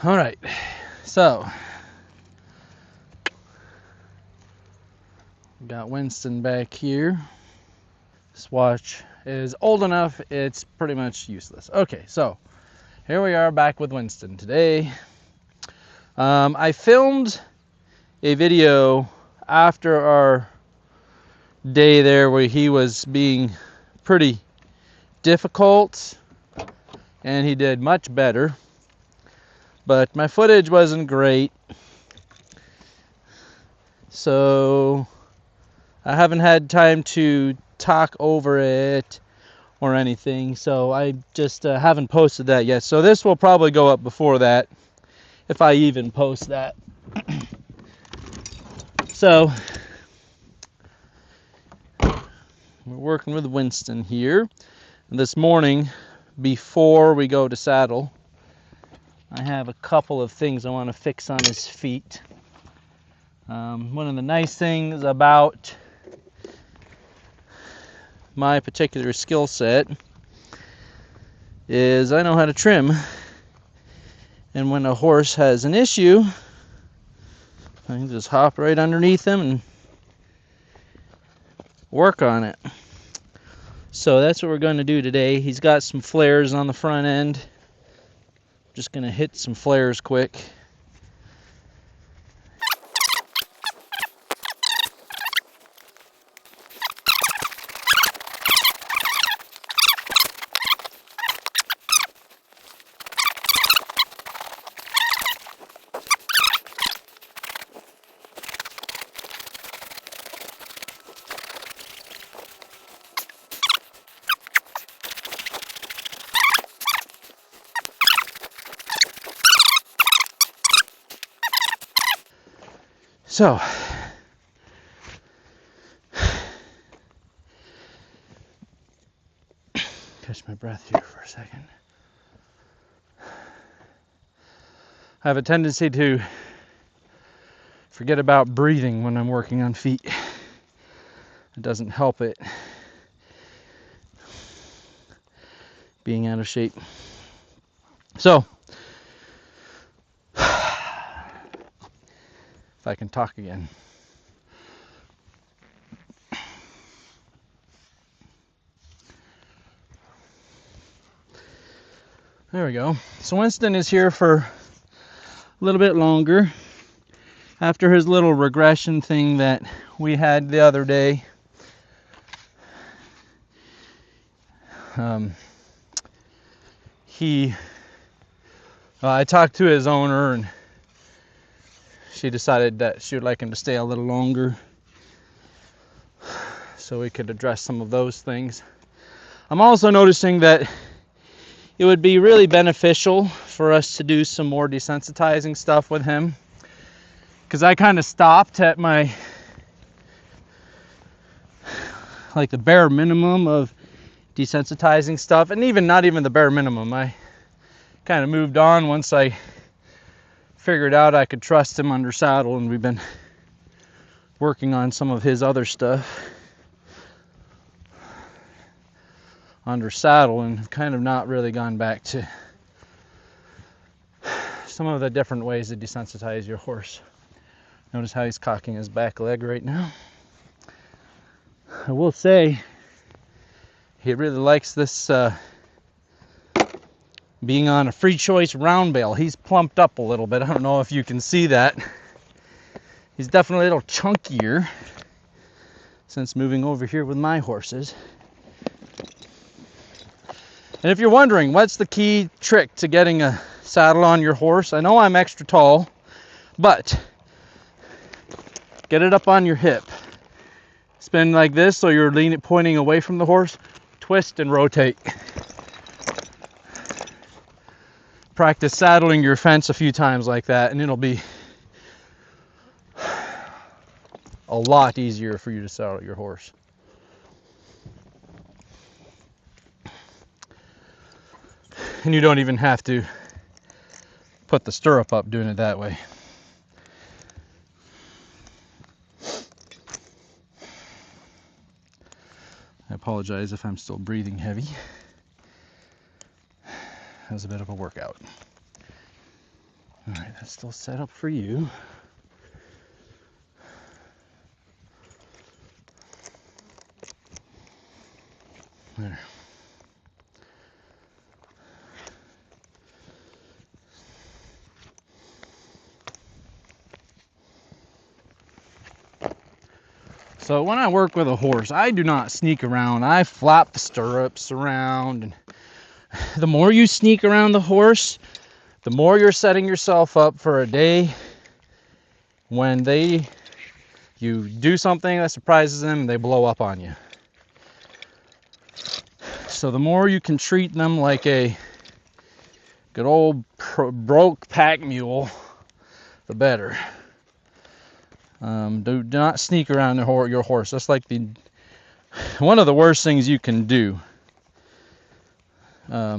All right, so got Winston back here. This watch is old enough, it's pretty much useless. Okay, so here we are back with Winston today. I filmed a video after our day there where he was being pretty difficult, and he did much better, but my footage wasn't great, so I haven't had time to talk over it or anything, so I just haven't posted that yet. So this will probably go up before that, if I even post that. So we're working with Winston here. This morning, before we go to saddle, I have a couple of things I want to fix on his feet. One of the nice things about my particular skill set is I know how to trim, and when a horse has an issue, I can just hop right underneath him and work on it. So that's what we're going to do today. He's got some flares on the front end. Just going to hit some flares quick. So, catch my breath here for a second. I have a tendency to forget about breathing when I'm working on feet. It doesn't help it being out of shape. So, if I can talk again. There we go. So Winston is here for a little bit longer. After his little regression thing that we had the other day, I talked to his owner, and she decided that she would like him to stay a little longer so we could address some of those things. I'm also noticing that it would be really beneficial for us to do some more desensitizing stuff with him, because I kind of stopped at my, like, the bare minimum of desensitizing stuff, and even not even the bare minimum. I kind of moved on once I figured out I could trust him under saddle, and we've been working on some of his other stuff under saddle, and have kind of not really gone back to some of the different ways to desensitize your horse. Notice how he's cocking his back leg right now. I will say he really likes this being on a free choice round bale. He's plumped up a little bit. I don't know if you can see that. He's definitely a little chunkier since moving over here with my horses. And if you're wondering, what's the key trick to getting a saddle on your horse? I know I'm extra tall, but get it up on your hip. Spin like this so you're pointing away from the horse. Twist and rotate. Practice saddling your fence a few times like that, and it'll be a lot easier for you to saddle your horse. And you don't even have to put the stirrup up doing it that way. I apologize if I'm still breathing heavy. That was a bit of a workout. All right, that's still set up for you. There. So when I work with a horse, I do not sneak around. I flap the stirrups around, and the more you sneak around the horse, the more you're setting yourself up for a day when you do something that surprises them and they blow up on you. So the more you can treat them like a good old broke pack mule, the better. Do not sneak around your horse. That's like one of the worst things you can do. Yeah,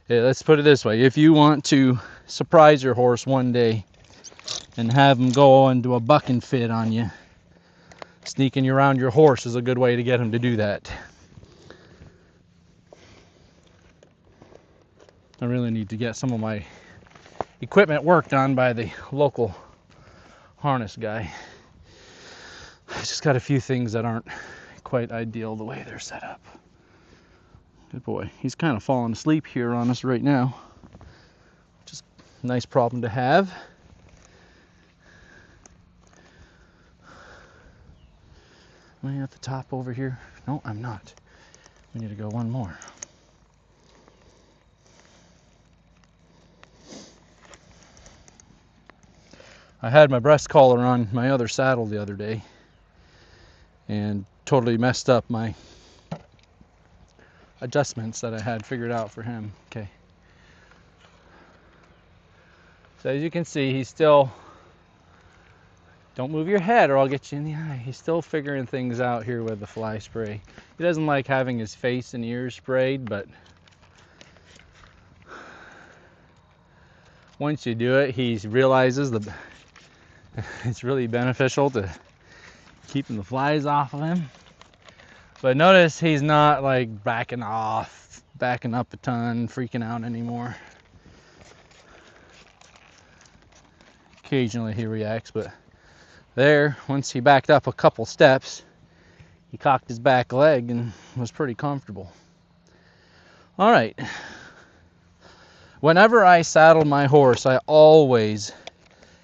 let's put it this way. If you want to surprise your horse one day and have him go into a bucking fit on you, sneaking around your horse is a good way to get him to do that. I really need to get some of my equipment worked on by the local harness guy. I just got a few things that aren't quite ideal the way they're set up. Good boy. He's kind of falling asleep here on us right now. Just a nice problem to have. Am I at the top over here? No, I'm not. We need to go one more. I had my breast collar on my other saddle the other day and totally messed up my adjustments that I had figured out for him. Okay. So as you can see, he's still, don't move your head or I'll get you in the eye. He's still figuring things out here with the fly spray. He doesn't like having his face and ears sprayed, but once you do it, he realizes it's really beneficial to keeping the flies off of him. But notice he's not like backing off, backing up a ton, freaking out anymore. Occasionally he reacts, but there, once he backed up a couple steps, he cocked his back leg and was pretty comfortable. All right. Whenever I saddle my horse, I always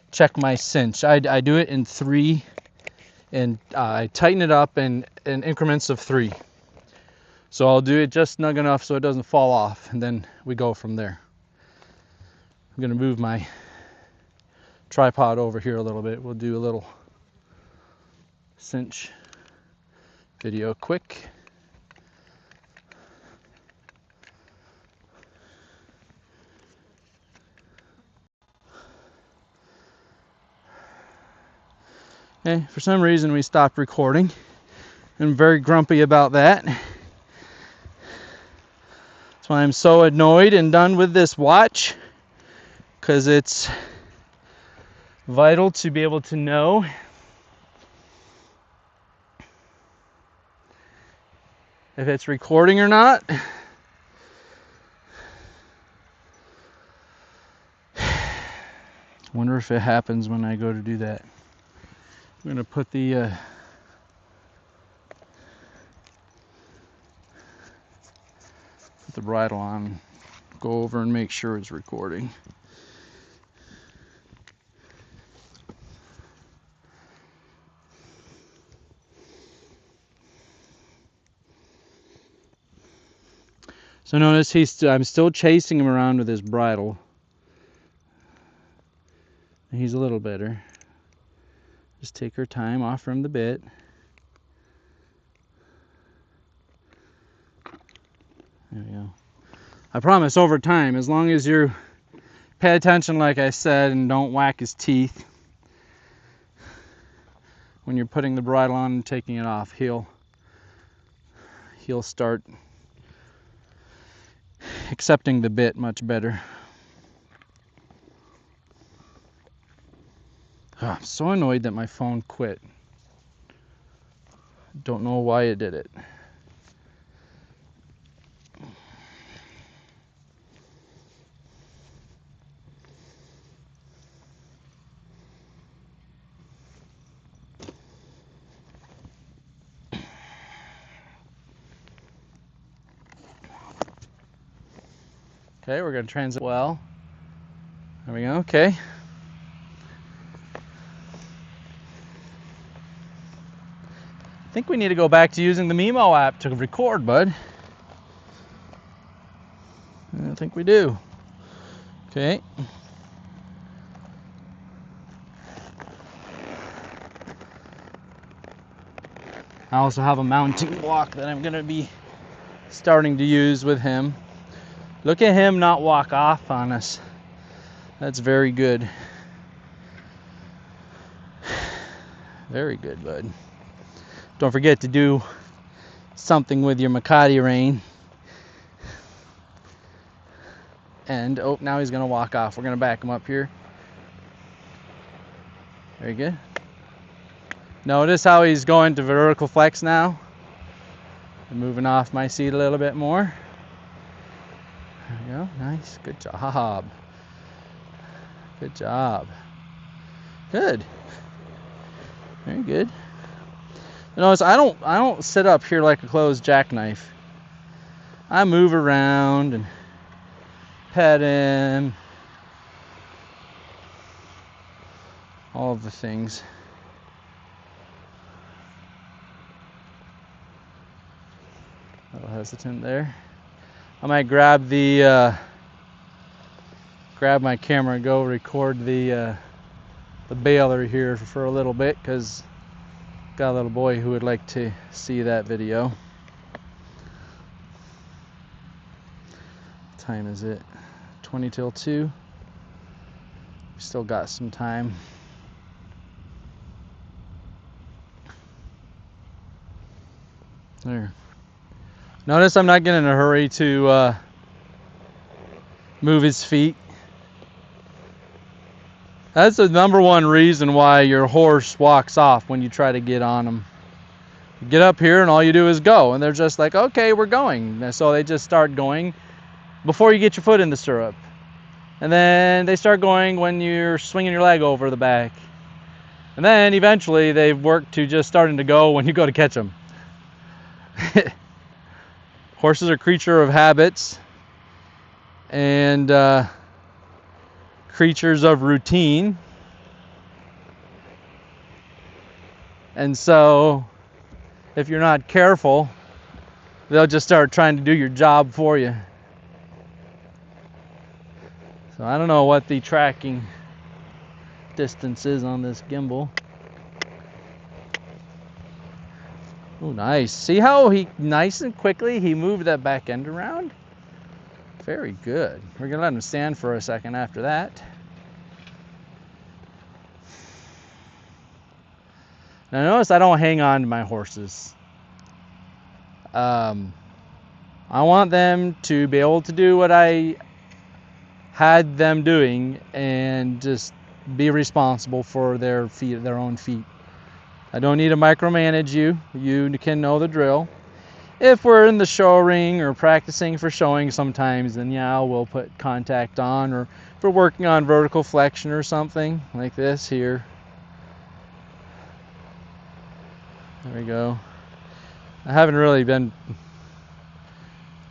check my cinch. I do it in 3, and I tighten it up in increments of 3. So I'll do it just snug enough so it doesn't fall off, and then we go from there. I'm gonna move my tripod over here a little bit. We'll do a little cinch video quick. Okay, for some reason we stopped recording. I'm very grumpy about that. That's why I'm so annoyed and done with this watch, because it's vital to be able to know if it's recording or not. Wonder if it happens when I go to do that. I'm gonna put the bridle on, go over and make sure it's recording. So notice I'm still chasing him around with his bridle. He's a little better. Just take her time, offer him the bit. There we go. I promise over time, as long as you pay attention like I said and don't whack his teeth when you're putting the bridle on and taking it off, he'll start accepting the bit much better. Oh, I'm so annoyed that my phone quit. Don't know why it did it. Okay, we're gonna transit well. There we go, okay. I think we need to go back to using the Memo app to record, bud. I think we do. Okay. I also have a mounting block that I'm gonna be starting to use with him. Look at him not walk off on us. That's very good. Very good, bud. Don't forget to do something with your Makati rein. And, oh, now he's gonna walk off. We're gonna back him up here. Very good. Notice how he's going to vertical flex now. I'm moving off my seat a little bit more. There we go, nice, good job. Good job. Good. Very good. Notice I don't sit up here like a closed jackknife. I move around and pet him. All of the things. A little hesitant there. I might grab my camera and go record the baler here for a little bit, because got a little boy who would like to see that video. What time is it? 20 till 2. We still got some time. There. Notice I'm not getting in a hurry to move his feet. That's the number one reason why your horse walks off when you try to get on them. You get up here and all you do is go, and they're just like, okay, we're going. And so they just start going before you get your foot in the stirrup. And then they start going when you're swinging your leg over the back. And then eventually they work to just starting to go when you go to catch them. Horses are creature of habits and creatures of routine. And so if you're not careful, they'll just start trying to do your job for you. So I don't know what the tracking distance is on this gimbal. Oh, nice. See how he nice and quickly he moved that back end around? Very good. We're gonna let him stand for a second after that. Now notice I don't hang on to my horses. I want them to be able to do what I had them doing and just be responsible for their feet, their own feet. I don't need to micromanage you. You can know the drill. If we're in the show ring or practicing for showing sometimes, then yeah, we'll put contact on, or if we're working on vertical flexion or something like this here. There we go. I haven't really been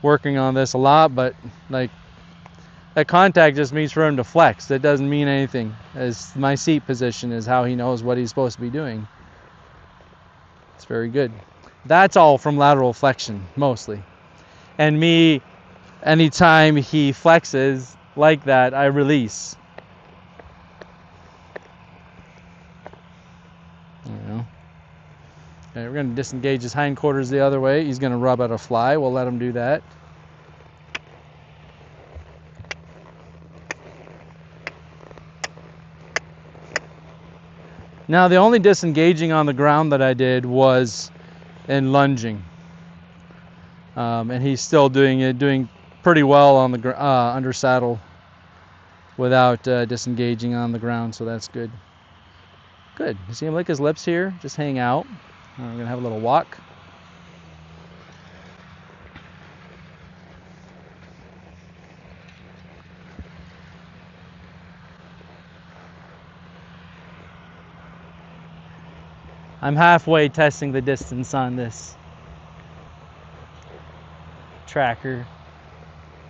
working on this a lot, but like that contact just means for him to flex. That doesn't mean anything, as my seat position is how he knows what he's supposed to be doing. It's very good. That's all from lateral flexion, mostly. And me, anytime he flexes like that, I release. There we go. Okay, we're going to disengage his hindquarters the other way. He's going to rub out a fly. We'll let him do that. Now, the only disengaging on the ground that I did was in lunging. And he's still doing pretty well on the under saddle without disengaging on the ground, so that's good. Good. You see him lick his lips here? Just hang out. We're going to have a little walk. I'm halfway testing the distance on this tracker.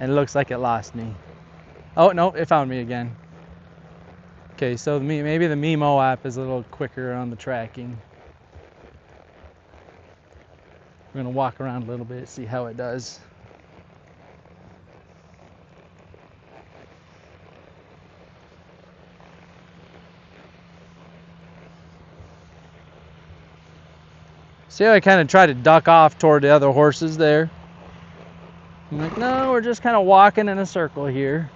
and it looks like it lost me. Oh no, it found me again. Okay, so maybe the Mimo app is a little quicker on the tracking. We're gonna walk around a little bit, see how it does. See how I kind of try to duck off toward the other horses there? I'm like, no, we're just kind of walking in a circle here.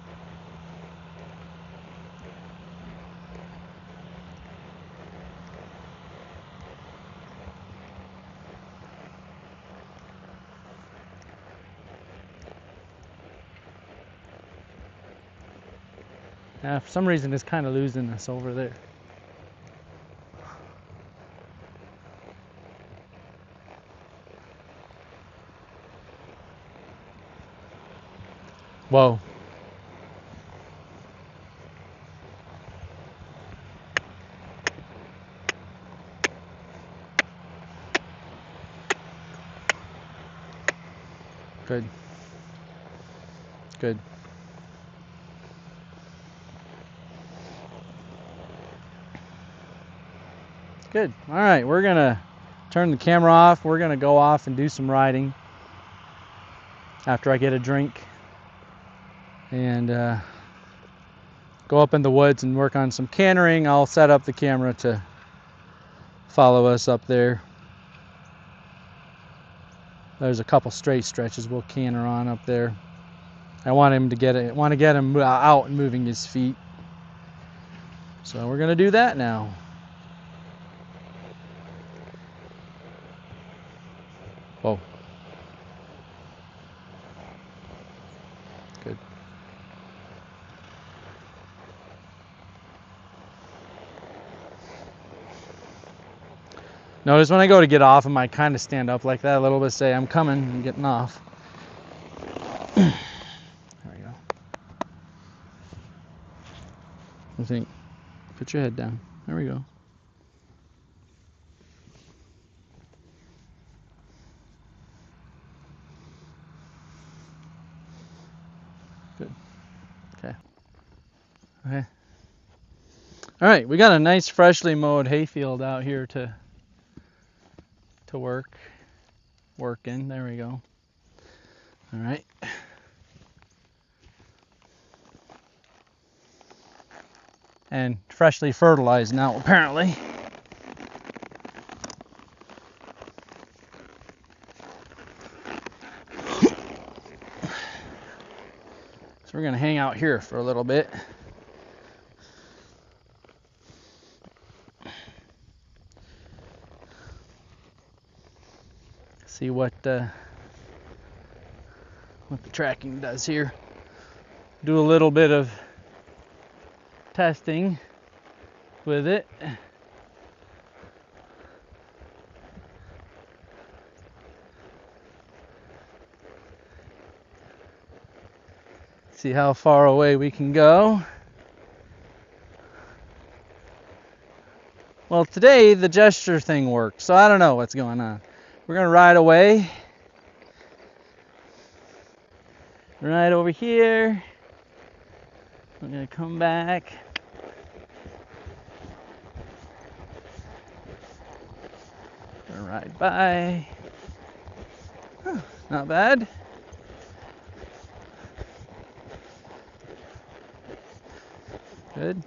Now, for some reason, it's kind of losing us over there. Whoa. Good. Good. Good. All right, we're gonna turn the camera off. We're gonna go off and do some riding after I get a drink and go up in the woods and work on some cantering. I'll set up the camera to follow us up there. There's a couple straight stretches we'll canter on up there. I want him to get it. Want to get him out and moving his feet. So we're gonna do that now. Whoa. Good. Notice when I go to get off him, I kind of stand up like that a little bit, say I'm coming, I'm getting off. There we go. I think, put your head down. There we go. Good. Okay. Okay. All right, we got a nice freshly mowed hayfield out here to work in. There we go. All right. And freshly fertilized now, apparently. So we're gonna hang out here for a little bit. See what the tracking does here. Do a little bit of testing with it. See how far away we can go. Well, today the gesture thing worked, so I don't know what's going on. We're gonna ride away. Right over here. We're gonna come back. Gonna ride by. Not bad. Good.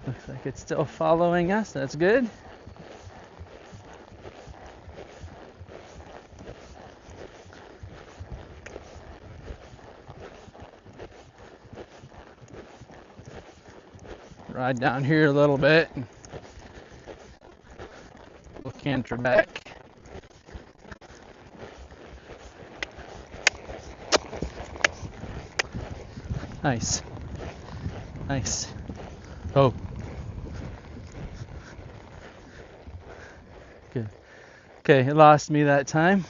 Looks like it's still following us. That's good. Ride down here a little bit. We'll canter back. Nice. Nice. Oh. Good. Okay, it lost me that time.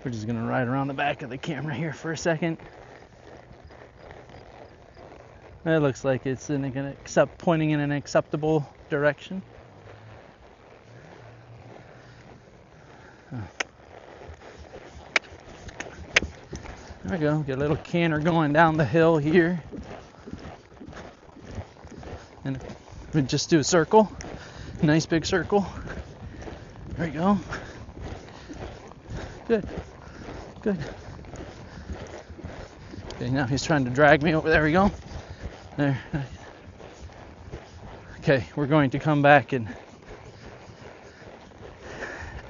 We're just gonna ride around the back of the camera here for a second. It looks like it's pointing in an acceptable direction. There we go. Get a little canter going down the hill here. And we just do a circle. Nice big circle. There we go. Good. Good. Okay, now he's trying to drag me over. There we go. There. Okay, we're going to come back and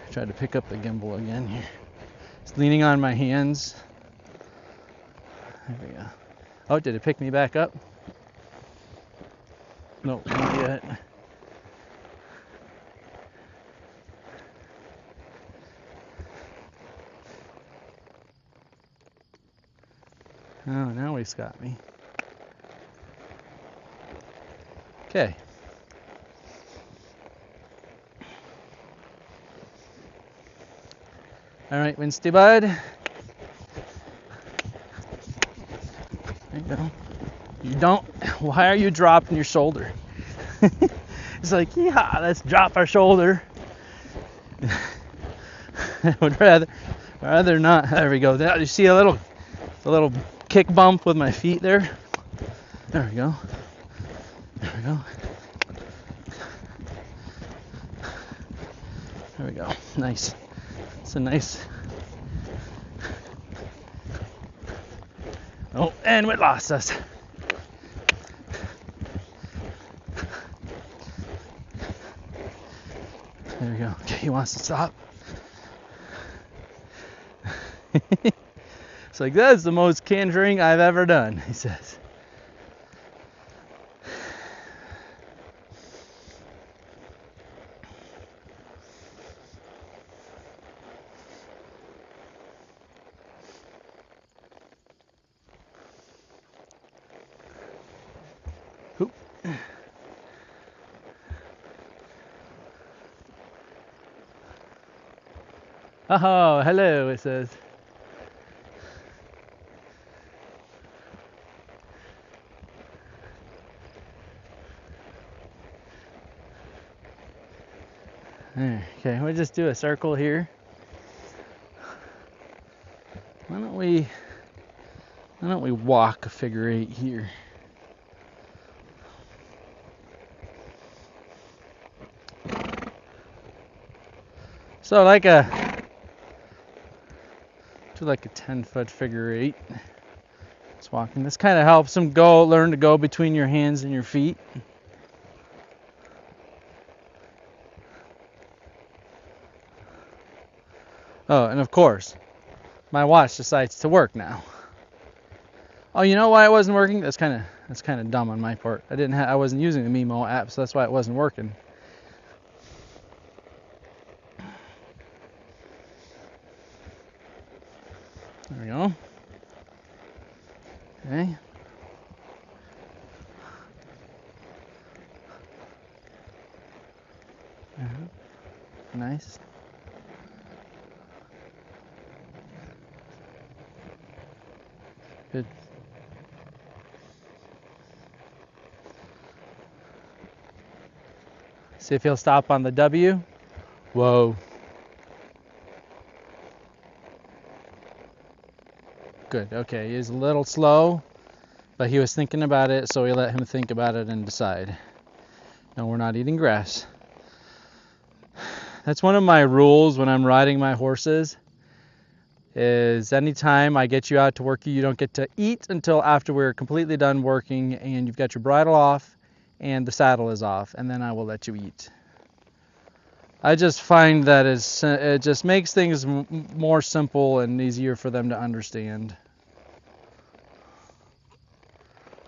try to pick up the gimbal again here. It's leaning on my hands. There we go. Oh, did it pick me back up? No, not yet. Oh, now he's got me. Okay. All right, Winsty bud. There you go. You don't. Why are you dropping your shoulder? It's like, yeah, let's drop our shoulder. I would rather not. There we go. You see a little kick bump with my feet there. There we go. There we go. There we go. Nice. It's a nice. Oh, and it lost us. There we go. Okay, he wants to stop. It's like, that's the most cantering I've ever done, he says. Oop. Oh, hello, it says. There, okay, we'll just do a circle here. Why don't we walk a figure 8 here? So like a 10-foot figure 8. It's walking. This kind of helps them learn to go between your hands and your feet. Oh, and of course, my watch decides to work now. Oh, you know why it wasn't working? That's kind of dumb on my part. I wasn't using the Mimo app, so that's why it wasn't working. There we go. Okay. Nice. Good. See if he'll stop on the W. Whoa. Good. Okay, he's a little slow, but he was thinking about it, so we let him think about it and decide. No, we're not eating grass. That's one of my rules when I'm riding my horses, is anytime I get you out to work, you don't get to eat until after we're completely done working and you've got your bridle off and the saddle is off, and then I will let you eat. I just find that it just makes things more simple and easier for them to understand.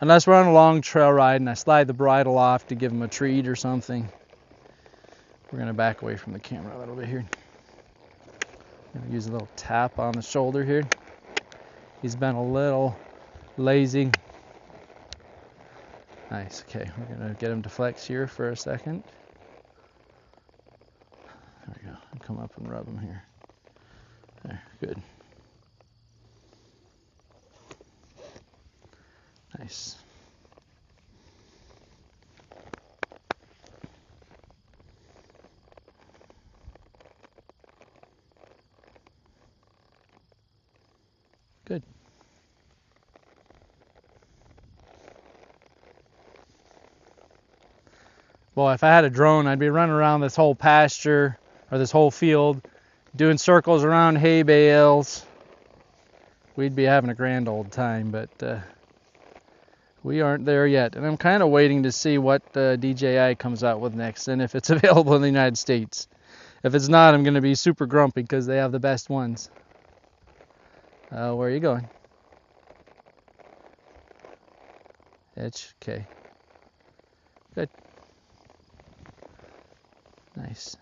Unless we're on a long trail ride and I slide the bridle off to give them a treat or something. We're going to back away from the camera a little bit here. I'm going to use a little tap on the shoulder here. He's been a little lazy. Nice. Okay, we're going to get him to flex here for a second. There we go. I'll come up and rub him here. There, good. Good. Well, if I had a drone, I'd be running around this whole pasture or this whole field doing circles around hay bales. We'd be having a grand old time, but we aren't there yet. And I'm kind of waiting to see what DJI comes out with next and if it's available in the United States. If it's not, I'm going to be super grumpy because they have the best ones. Where are you going? Itch. Okay. Good. Nice.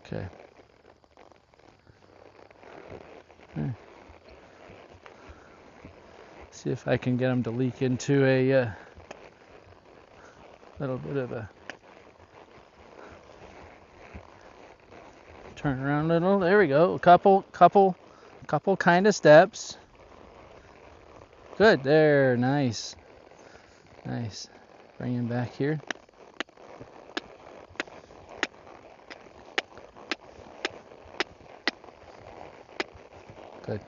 Okay. See if I can get them to leak into a little bit of a turn around a little. There we go. A couple kind of steps. Good. There. Nice. Nice. Bring him back here. Good.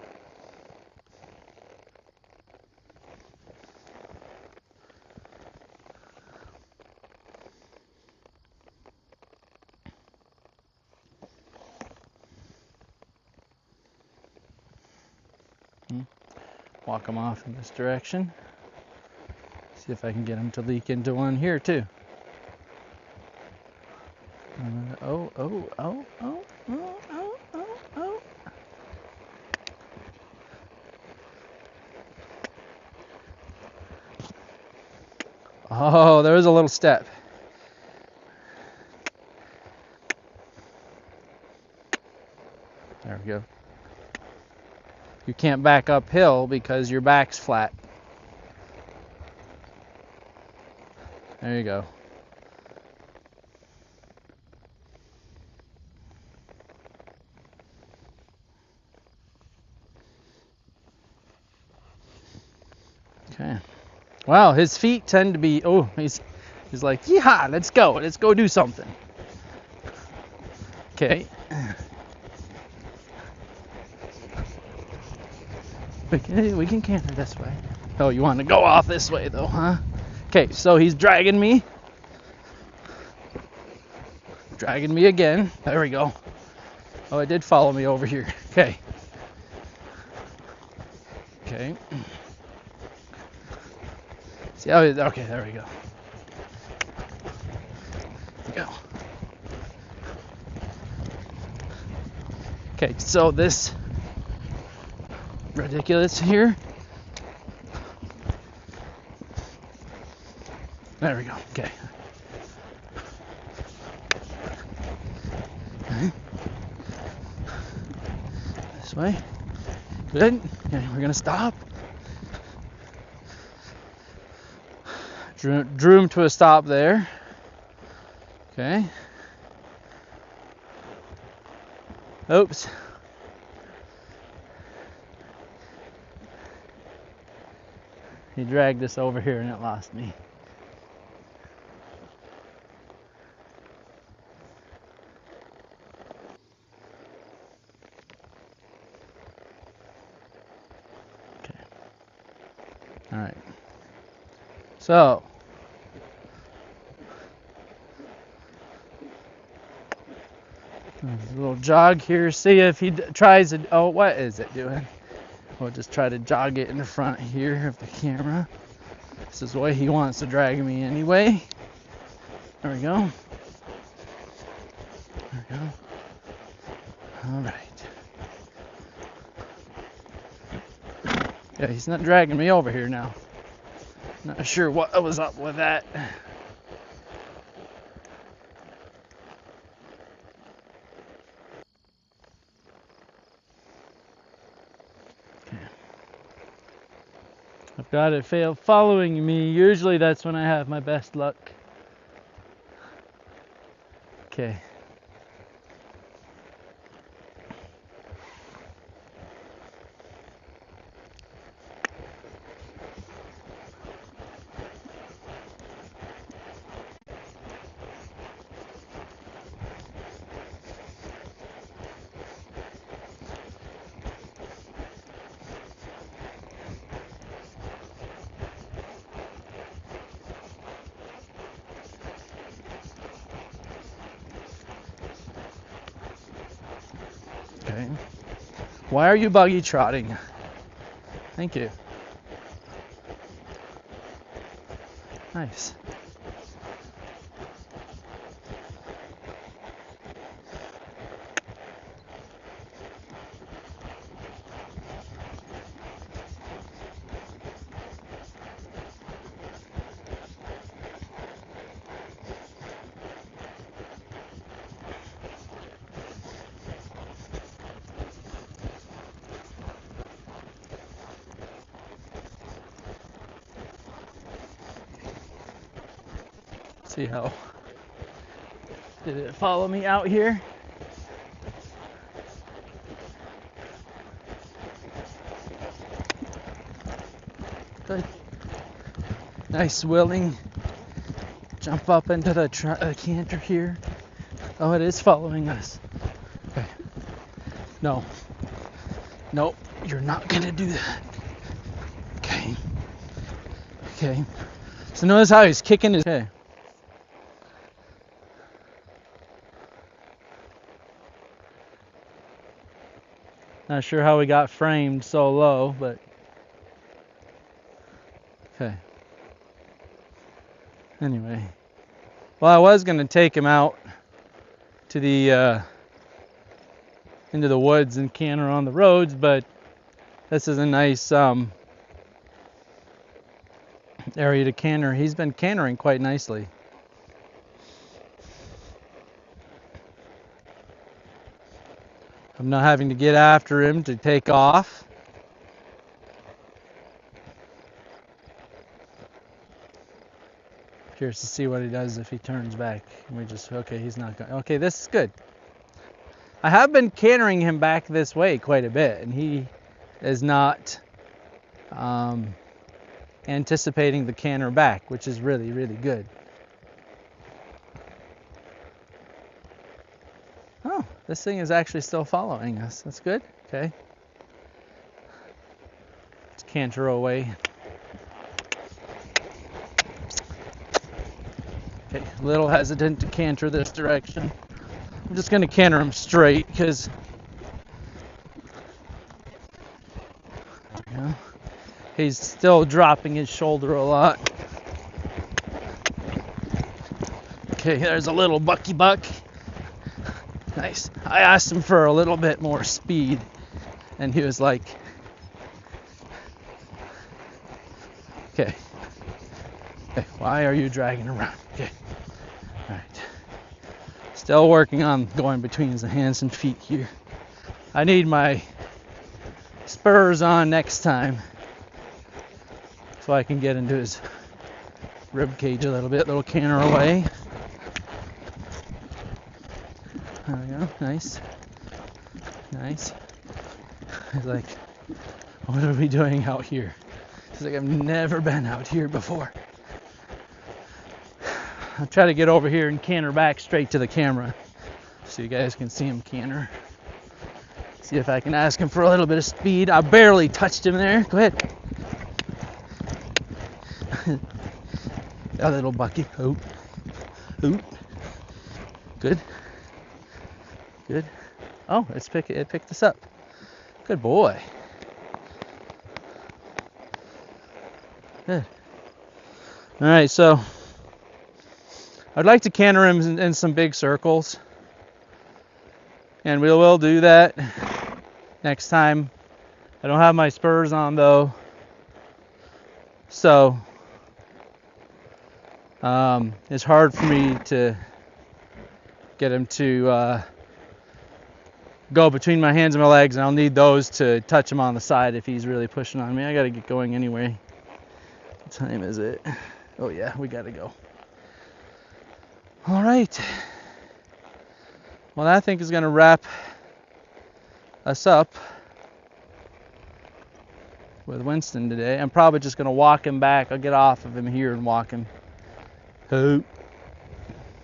Walk them off in this direction. See if I can get them to leak into one here too. Oh. Oh, there was a little step. There we go. You can't back uphill because your back's flat. There you go. Okay. Wow, his feet tend to be, oh, he's like, yeehaw, let's go do something. Okay. We can canter this way. Oh, you want to go off this way though, huh? Okay, so he's dragging me. Dragging me again. There we go. Oh, it did follow me over here. Okay. Okay. See how, okay, there we go. Go. Okay, so this ridiculous here. There we go. Okay. This way. Good. Okay, we're gonna stop. Drew him to a stop there. Okay. Oops. He dragged us over here and it lost me. Okay. All right. So, a little jog here. See if he tries it. Oh, what is it doing? We'll just try to jog it in the front here of the camera. This is the way he wants to drag me anyway. There we go. There we go. All right. Yeah, he's not dragging me over here now. Not sure what was up with that. I've got it following me. Usually that's when I have my best luck. Okay. Why are you buggy trotting? Thank you. Nice. See how, did it follow me out here? Good. Nice willing jump up into the canter here. Oh, it is following us. Okay. No. Nope, you're not gonna do that. Okay. Okay. So notice how he's kicking his. Okay. Not sure how we got framed so low, but okay. Anyway, well, I was gonna take him out to the into the woods and canter on the roads, but this is a nice area to canter. He's been cantering quite nicely. I'm not having to get after him to take off. Curious to see what he does if he turns back. Okay, he's not going. Okay, this is good. I have been cantering him back this way quite a bit, and he is not anticipating the canter back, which is really, really good. Oh, this thing is actually still following us. That's good. Okay. Let's canter away. Okay, a little hesitant to canter this direction. I'm just going to canter him straight because he's still dropping his shoulder a lot. Okay, there's a little bucky buck. Nice. I asked him for a little bit more speed, and he was like, okay. Okay, why are you dragging around? Okay. All right. Still working on going between his hands and feet here. I need my spurs on next time so I can get into his rib cage a little bit. Little canter away. There we go. Nice. Nice. He's like, what are we doing out here? He's like, I've never been out here before. I'll try to get over here and canter back straight to the camera so you guys can see him canter. See if I can ask him for a little bit of speed. I barely touched him there. Go ahead. A little bucky. Oop. Oop. Good. Good. Oh, it picked us up. Good boy. Good. All right, so I'd like to canter him in some big circles, and we will do that next time. I don't have my spurs on though, so it's hard for me to get him to go between my hands and my legs, and I'll need those to touch him on the side if he's really pushing on me. I gotta get going anyway. What time is it? Oh yeah, we gotta go. All right. Well, I think is gonna wrap us up with Winston today. I'm probably just gonna walk him back. I'll get off of him here and walk him. Oh.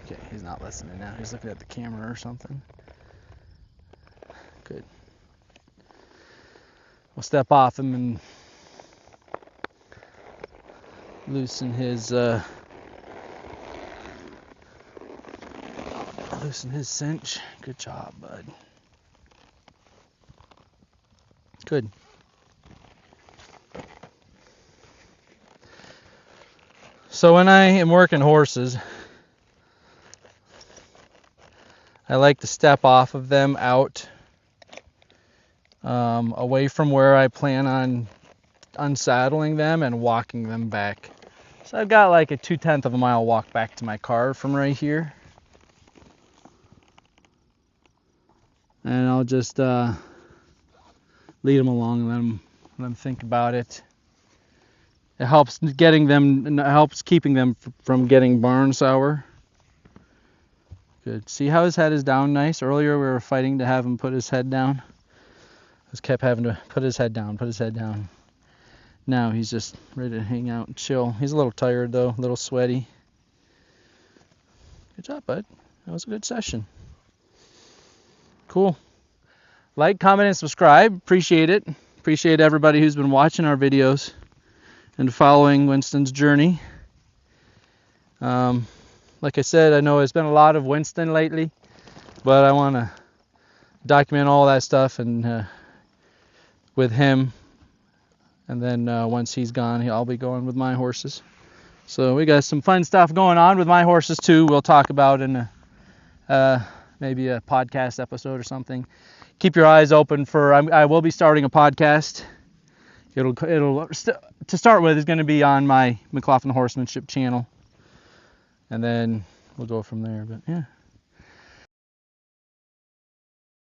Okay, he's not listening now. He's looking at the camera or something. Good. We'll step off him and loosen his cinch. Good job, bud. Good. So when I am working horses, I like to step off of them out away from where I plan on unsaddling them and walking them back. So I've got like a 2/10 of a mile walk back to my car from right here. And I'll just lead them along and let them think about it. It helps keeping them from getting barn sour. Good. See how his head is down nice? Earlier we were fighting to have him put his head down. I just kept having to put his head down. Now he's just ready to hang out and chill. He's a little tired though, a little sweaty. Good job, bud. That was a good session. Cool. Like, comment, and subscribe. Appreciate it. Appreciate everybody who's been watching our videos and following Winston's journey. Like I said, I know it's been a lot of Winston lately, but I want to document all that stuff and with him. And then once he's gone, I'll be going with my horses. So we got some fun stuff going on with my horses too. We'll talk about in maybe a podcast episode or something. Keep your eyes open for. I will be starting a podcast. It'll to start with is going to be on my McLaughlin Horsemanship channel, and then we'll go from there. But yeah.